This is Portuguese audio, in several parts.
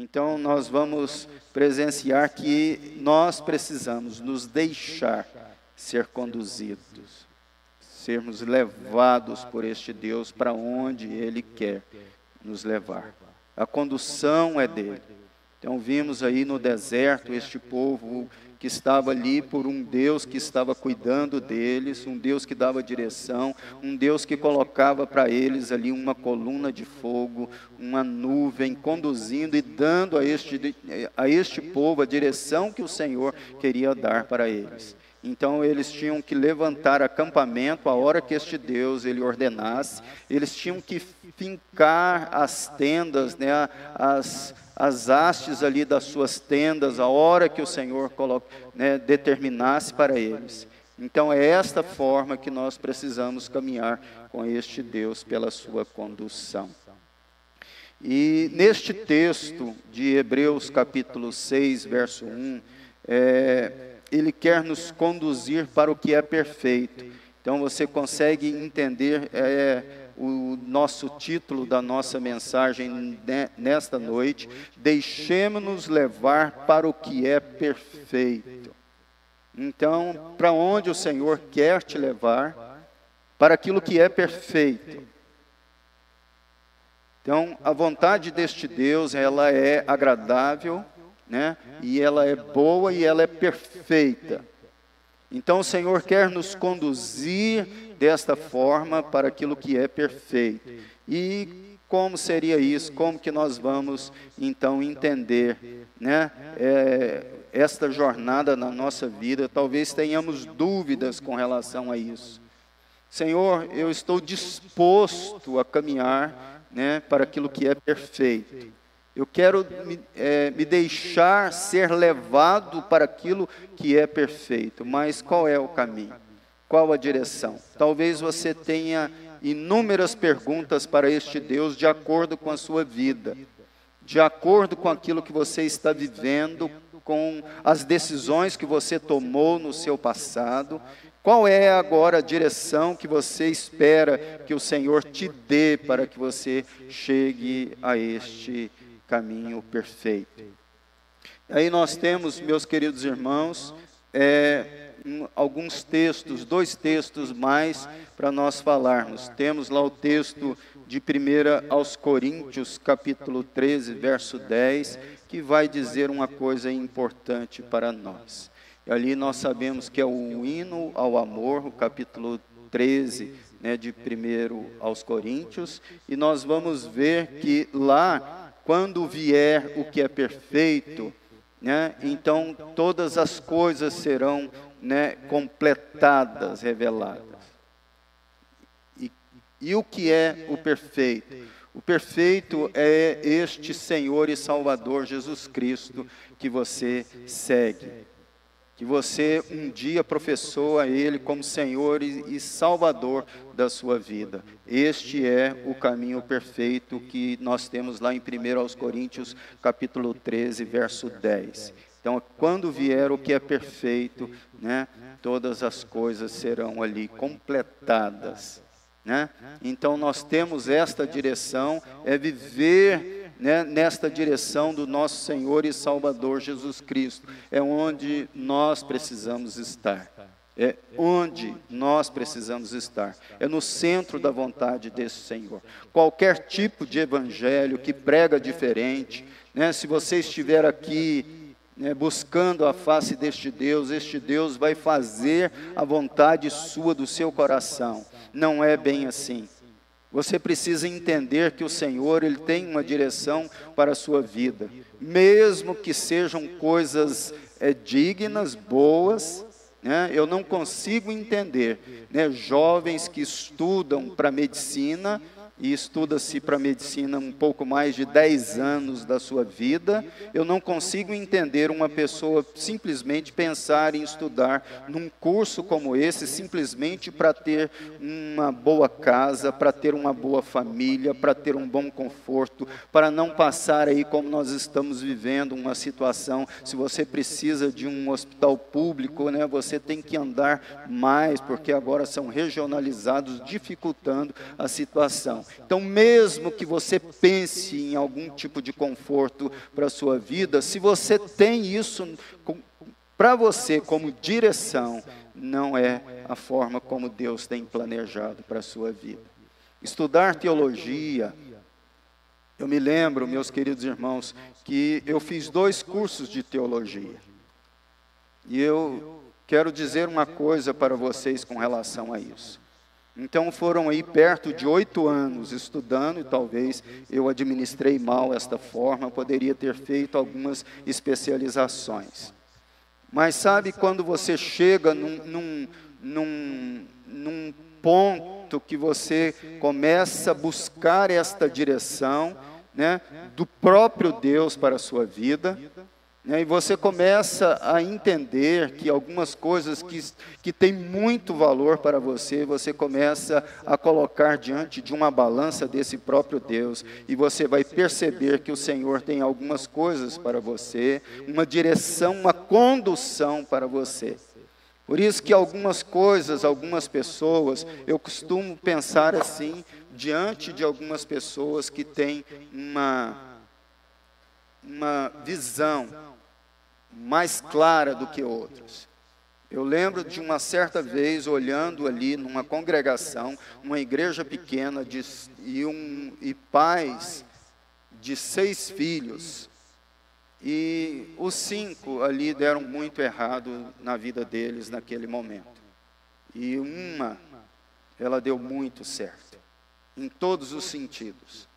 Então nós vamos presenciar que nós precisamos nos deixar ser conduzidos, sermos levados por este Deus para onde Ele quer nos levar. A condução é dele. Então vimos aí no deserto este povo que estava ali por um Deus que estava cuidando deles, um Deus que dava direção, um Deus que colocava para eles ali uma coluna de fogo, uma nuvem, conduzindo e dando a este povo a direção que o Senhor queria dar para eles. Então eles tinham que levantar acampamento a hora que este Deus ele ordenasse, eles tinham que fincar as tendas, né, as hastes ali das suas tendas, a hora que o Senhor determinasse para eles. Então é esta forma que nós precisamos caminhar com este Deus pela sua condução. E neste texto de Hebreus capítulo 6, verso 1, ele quer nos conduzir para o que é perfeito. Então você consegue entender o nosso título da nossa mensagem nesta noite: deixemos-nos levar para o que é perfeito. Então, para onde o Senhor quer te levar? Para aquilo que é perfeito. Então, a vontade deste Deus, ela é agradável, né? E ela é boa e ela é perfeita. Então o Senhor quer nos conduzir desta forma para aquilo que é perfeito. E como seria isso? Como que nós vamos então entender, né, esta jornada na nossa vida? Talvez tenhamos dúvidas com relação a isso. Senhor, eu estou disposto a caminhar, né, para aquilo que é perfeito. Eu quero me deixar ser levado para aquilo que é perfeito. Mas qual é o caminho? Qual a direção? Talvez você tenha inúmeras perguntas para este Deus de acordo com a sua vida, de acordo com aquilo que você está vivendo, com as decisões que você tomou no seu passado. Qual é agora a direção que você espera que o Senhor te dê para que você chegue a este caminho perfeito? Aí nós temos, meus queridos irmãos, alguns textos, 2 textos mais para nós falarmos. Temos lá o texto de 1 aos Coríntios, capítulo 13, verso 10, que vai dizer uma coisa importante para nós. E ali nós sabemos que é o hino ao amor, o capítulo 13, né, de 1 aos Coríntios, e nós vamos ver que lá, quando vier o que é perfeito, né, então todas as coisas serão, né, completadas, reveladas. E o que é o perfeito? O perfeito é este Senhor e Salvador Jesus Cristo que você segue, que você um dia professou a Ele como Senhor e Salvador da sua vida. Este é o caminho perfeito que nós temos lá em 1 aos Coríntios, capítulo 13, verso 10. Então, quando vier o que é perfeito, né, todas as coisas serão ali completadas, né? Então, nós temos esta direção, é viver, né, nesta direção do nosso Senhor e Salvador Jesus Cristo. É onde nós precisamos estar. É onde nós precisamos estar. É no centro da vontade desse Senhor. Qualquer tipo de evangelho que prega diferente, né, se você estiver aqui, né, buscando a face deste Deus, este Deus vai fazer a vontade sua do seu coração. Não é bem assim. Você precisa entender que o Senhor, Ele tem uma direção para a sua vida. Mesmo que sejam coisas dignas, boas, né? Eu não consigo entender, né, jovens que estudam para medicina, e estuda-se para medicina um pouco mais de 10 anos da sua vida. Eu não consigo entender uma pessoa simplesmente pensar em estudar num curso como esse, simplesmente para ter uma boa casa, para ter uma boa família, para ter um bom conforto, para não passar aí como nós estamos vivendo uma situação. Se você precisa de um hospital público, né, você tem que andar mais, porque agora são regionalizados, dificultando a situação. Então, mesmo que você pense em algum tipo de conforto para a sua vida, se você tem isso para você como direção, não é a forma como Deus tem planejado para a sua vida. Estudar teologia, eu me lembro, meus queridos irmãos, que eu fiz 2 cursos de teologia. E eu quero dizer uma coisa para vocês com relação a isso. Então foram aí perto de 8 anos estudando, e talvez eu administrei mal esta forma, poderia ter feito algumas especializações. Mas sabe quando você chega num ponto que você começa a buscar esta direção, né, do próprio Deus para a sua vida, né, e você começa a entender que algumas coisas que têm muito valor para você, você começa a colocar diante de uma balança desse próprio Deus, e você vai perceber que o Senhor tem algumas coisas para você, uma direção, uma condução para você. Por isso que algumas coisas, algumas pessoas, eu costumo pensar assim, diante de algumas pessoas que têm uma visão mais clara do que outros. Eu lembro de uma certa vez, olhando ali numa congregação, uma igreja pequena, e pais de 6 filhos, e os 5 ali deram muito errado na vida deles naquele momento. E ela deu muito certo, em todos os sentidos.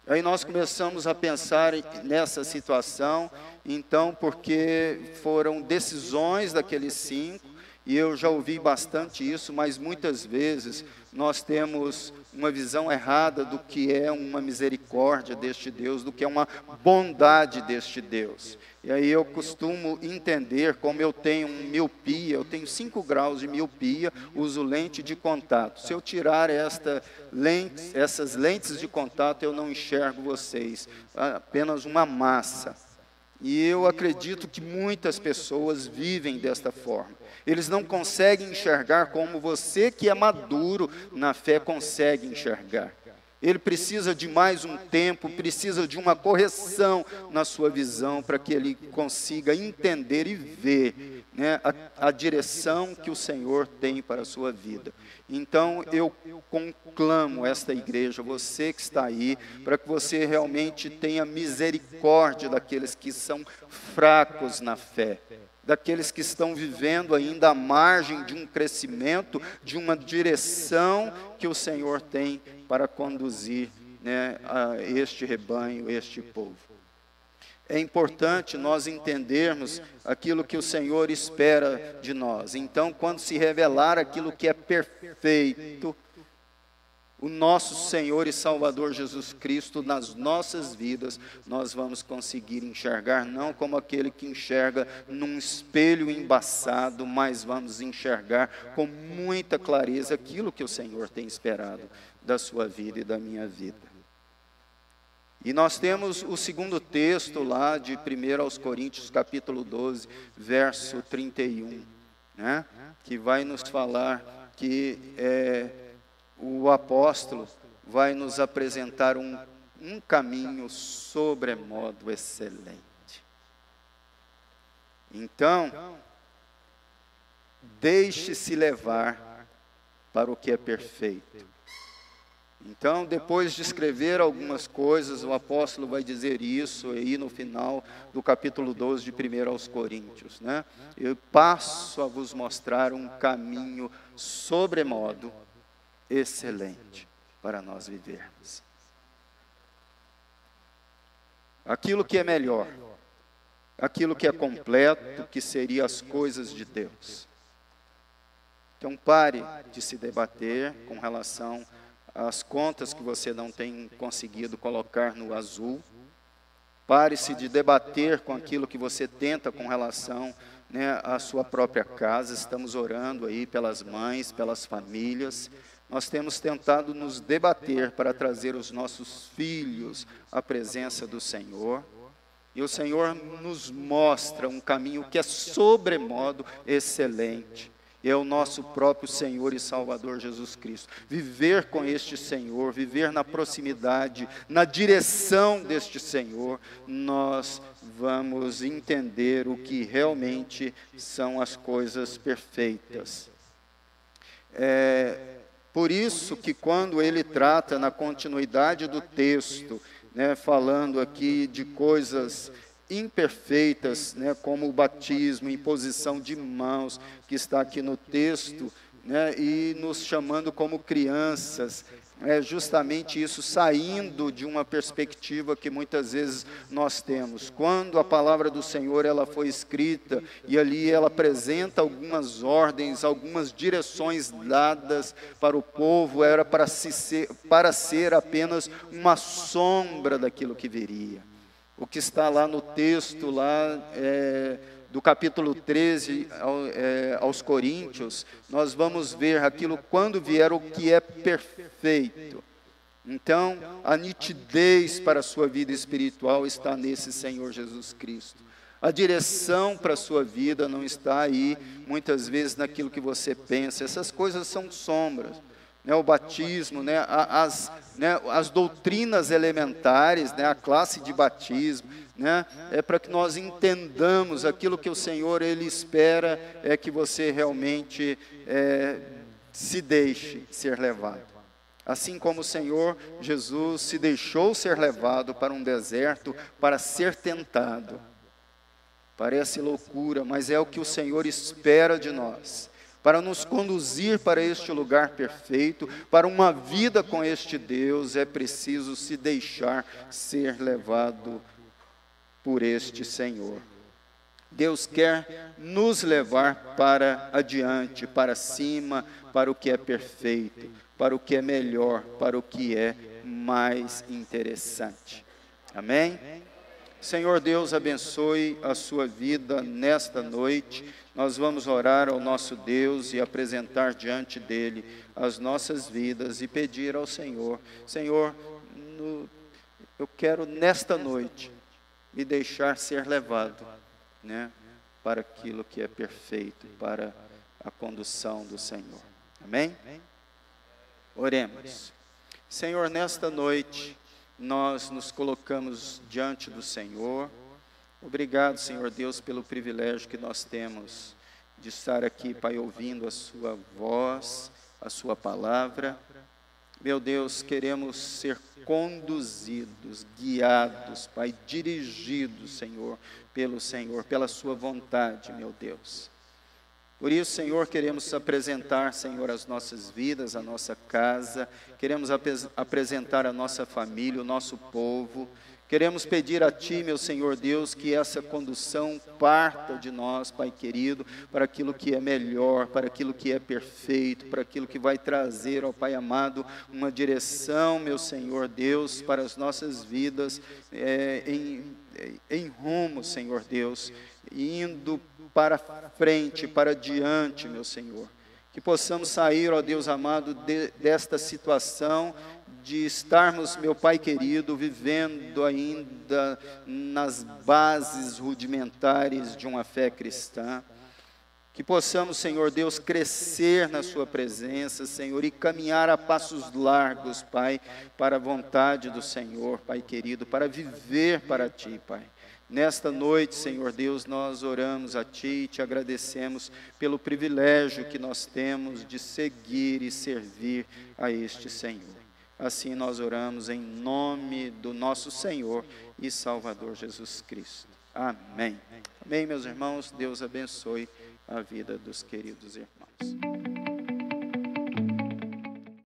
Aí nós começamos a pensar nessa situação, então, porque foram decisões daqueles 5, e eu já ouvi bastante isso, mas muitas vezes nós temos uma visão errada do que é uma misericórdia deste Deus, do que é uma bondade deste Deus. E aí eu costumo entender, como eu tenho miopia, eu tenho 5 graus de miopia, uso lente de contato. Se eu tirar essas lentes de contato, eu não enxergo vocês, apenas uma massa. E eu acredito que muitas pessoas vivem desta forma. Eles não conseguem enxergar como você que é maduro na fé consegue enxergar. Ele precisa de mais um tempo, precisa de uma correção na sua visão para que ele consiga entender e ver, né, a direção que o Senhor tem para a sua vida. Então eu conclamo esta igreja, você que está aí, para que você realmente tenha misericórdia daqueles que são fracos na fé, daqueles que estão vivendo ainda à margem de um crescimento, de uma direção que o Senhor tem para conduzir, né, a este rebanho, este povo. É importante nós entendermos aquilo que o Senhor espera de nós. Então, quando se revelar aquilo que é perfeito, o nosso Senhor e Salvador Jesus Cristo nas nossas vidas, nós vamos conseguir enxergar, não como aquele que enxerga num espelho embaçado, mas vamos enxergar com muita clareza aquilo que o Senhor tem esperado da sua vida e da minha vida. E nós temos o segundo texto lá de 1 aos Coríntios, capítulo 12, verso 31, né? Que vai nos falar que o apóstolo vai nos apresentar um caminho sobremodo excelente. Então, deixe-se levar para o que é perfeito. Então, depois de escrever algumas coisas, o apóstolo vai dizer isso aí no final do capítulo 12 de 1 aos Coríntios, né? Eu passo a vos mostrar um caminho sobremodo excelente para nós vivermos. Aquilo que é melhor, aquilo que é completo, que seria as coisas de Deus. Então pare de se debater com relação às contas que você não tem conseguido colocar no azul. Pare-se de debater com aquilo que você tenta com relação, né, à sua própria casa. Estamos orando aí pelas mães, pelas famílias. Nós temos tentado nos debater para trazer os nossos filhos à presença do Senhor. E o Senhor nos mostra um caminho que é sobremodo excelente. é o nosso próprio Senhor e Salvador Jesus Cristo. Viver com este Senhor, viver na proximidade, na direção deste Senhor, nós vamos entender o que realmente são as coisas perfeitas. Por isso que quando ele trata na continuidade do texto, falando aqui de coisas imperfeitas, como o batismo, imposição de mãos, que está aqui no texto, e nos chamando como crianças, é justamente isso, saindo de uma perspectiva que muitas vezes nós temos. Quando a palavra do Senhor ela foi escrita, e ali ela apresenta algumas ordens, algumas direções dadas para o povo, era para ser apenas uma sombra daquilo que viria. O que está lá no texto, do capítulo 13 aos Coríntios, nós vamos ver aquilo quando vier o que é perfeito. Então, a nitidez para a sua vida espiritual está nesse Senhor Jesus Cristo. A direção para a sua vida não está aí, muitas vezes, naquilo que você pensa. Essas coisas são sombras. O batismo, as doutrinas elementares, a classe de batismo, é para que nós entendamos aquilo que o Senhor ele espera, é que você realmente se deixe ser levado. Assim como o Senhor Jesus se deixou ser levado para um deserto para ser tentado. Parece loucura, mas é o que o Senhor espera de nós. Para nos conduzir para este lugar perfeito, para uma vida com este Deus, é preciso se deixar ser levado por este Senhor. Deus quer nos levar para adiante, para cima, para o que é perfeito, para o que é melhor, para o que é mais interessante. Amém? Senhor Deus, abençoe a sua vida nesta noite. Nós vamos orar ao nosso Deus e apresentar diante dele as nossas vidas e pedir ao Senhor: Senhor, eu quero nesta noite me deixar ser levado, para aquilo que é perfeito, para a condução do Senhor. Amém? Oremos. Senhor, nesta noite nós nos colocamos diante do Senhor. Obrigado, Senhor Deus, pelo privilégio que nós temos de estar aqui, Pai, ouvindo a sua voz, a sua palavra. Meu Deus, queremos ser conduzidos, guiados, Pai, dirigidos, Senhor, pelo Senhor, pela sua vontade, meu Deus. Por isso, Senhor, queremos apresentar, Senhor, as nossas vidas, a nossa casa, queremos apresentar a nossa família, o nosso povo. Queremos pedir a Ti, meu Senhor Deus, que essa condução parta de nós, Pai querido, para aquilo que é melhor, para aquilo que é perfeito, para aquilo que vai trazer, ó Pai amado, uma direção, meu Senhor Deus, para as nossas vidas, em rumo, Senhor Deus, indo para frente, para diante, meu Senhor. Que possamos sair, ó Deus amado, desta situação de estarmos, meu Pai querido, vivendo ainda nas bases rudimentares de uma fé cristã. Que possamos, Senhor Deus, crescer na sua presença, Senhor, e caminhar a passos largos, Pai, para a vontade do Senhor, Pai querido, para viver para Ti, Pai. Nesta noite, Senhor Deus, nós oramos a Ti e Te agradecemos pelo privilégio que nós temos de seguir e servir a este Senhor. Assim nós oramos em nome do nosso Senhor e Salvador Jesus Cristo. Amém. Amém, meus irmãos. Deus abençoe a vida dos queridos irmãos.